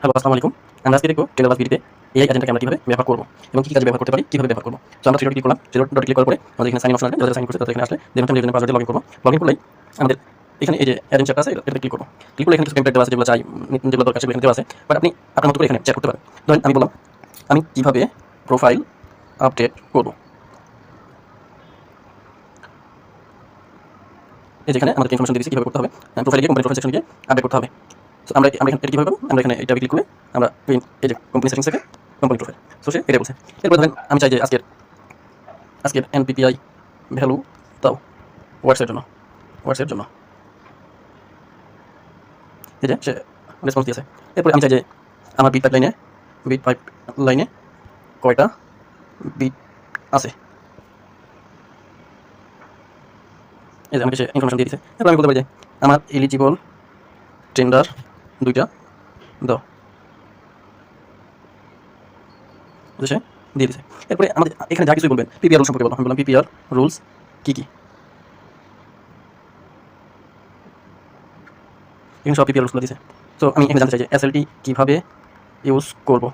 Hello, আসসালামু আলাইকুম। আমরা আজকে দেখব টেন্ডারবাজ বিডিতে এআই এজেন্টটাকে আমরা কিভাবে ব্যবহার করব এবং কি কাজে ব্যবহার করতে পারি, কিভাবে ব্যবহার করব। সো আমরা থ্রি ডট ক্লিক করলাম। থ্রি ডট ক্লিক করার পরে আমাদের এখানে সাইন অপশন আসবে। যারা সাইন করছে তাদের এখানে আসলে দেন আমি এজেন্ট পাসওয়ার্ড দিয়ে লগইন করব। লগইন করলেই আমাদের এখানে এই যে এজেন্ট চ্যাট আছে এটাতে ক্লিক করব। ক্লিক করলে এখানে কিছু টেমপ্লেট দেওয়া আছে যেগুলো চাই, যেগুলো দরকার সেগুলো এখানে দেওয়া আছে। বাট আপনি আপনার মতো করে এখানে চ্যাট করতে পারেন। ধরেন আমি বললাম আমি কিভাবে প্রোফাইল আপডেট করব। এই যেখানে আমাদের ইনফরমেশন দিয়ে দিয়েছি কিভাবে করতে হবে। প্রোফাইলে গিয়ে কোম্পানি প্রোফাইল সেকশনে গিয়ে আপডেট করতে হবে। সো আমরা এখানে এটা কিভাবে পাবো? আমরা এখানে এটা ক্লিক করে আমরা এই যে কোম্পানি সেটিংস থেকে কোম্পানি প্রোফাইল। সো সে এটা বলছে। এরপরে ধরেন আমি চাই যে আজকের এনপিপিআই ভ্যালু দাও ওয়াটসের জন্য এই যে সে রেসপন্স দিয়েছে। এরপরে আমি চাই যে আমার বিট পাইপ লাইনে কয়টা বিট আছে, এই যে আমাকে সে ইনফরমেশন দিয়ে দিয়েছে। এরপর আমি বলতে পারি যে আমার এলিজিবল টেন্ডার দুইটা দাও, সে দিয়ে দিয়েছে। এরপরে আমাদের এখানে যা কিছুই বলবেন পিপিআর রুল সম্পর্কে বলো। আমি বললাম পিপিআর রুলস কী কী, এখানে সব পিপিআর রুলসগুলো দিয়েছে। তো আমি এখানে জানতে চাই যে এসএলটি কীভাবে ইউজ করবো,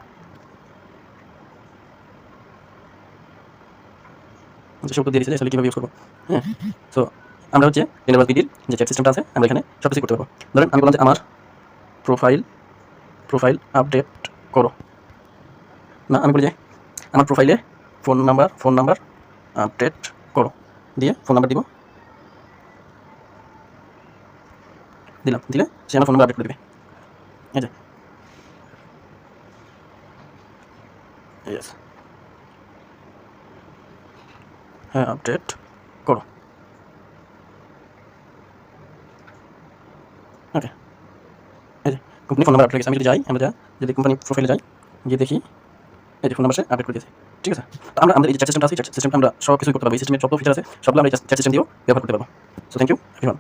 সে উত্তর দিয়ে দিয়েছে এসএলটি কীভাবে ইউজ করবো। হ্যাঁ, তো আমরা হচ্ছে টেন্ডারবাজ বিডির যে চ্যাট সিস্টেমটা আছে আমরা এখানে সব কিছু করতে পারবো। ধরেন আমি বললাম যে আমার প্রোফাইল আপডেট করো, না আমি বলি যে আমার প্রোফাইলে ফোন নাম্বার আপডেট করো, দিয়ে ফোন নাম্বার দিলে সে আমার ফোন নাম্বার আপডেট করে দেবে। এই যে ইয়েস, হ্যাঁ আপডেট করো। ওকে, এই যে কোম্পানি ফোন নাম্বার আপডেট গেছে। আমি যদি কোম্পানি প্রোফাইলে যাই, গিয়ে দেখি এই যে ফোন নাম্বার সে আপডেট করে দিয়েছে। ঠিক আছে, তো আমাদের এই যে চ্যাট সিস্টেমটা আছে, চ্যাট সিস্টেমটা আমরা সব কিছুই করতে পারবো। এই সিস্টেমের যত ফিচার আছে সবগুলো আমরা এই চ্যাট সিস্টেম দিয়েও ব্যবহার করতে পারবো। So thank you everyone.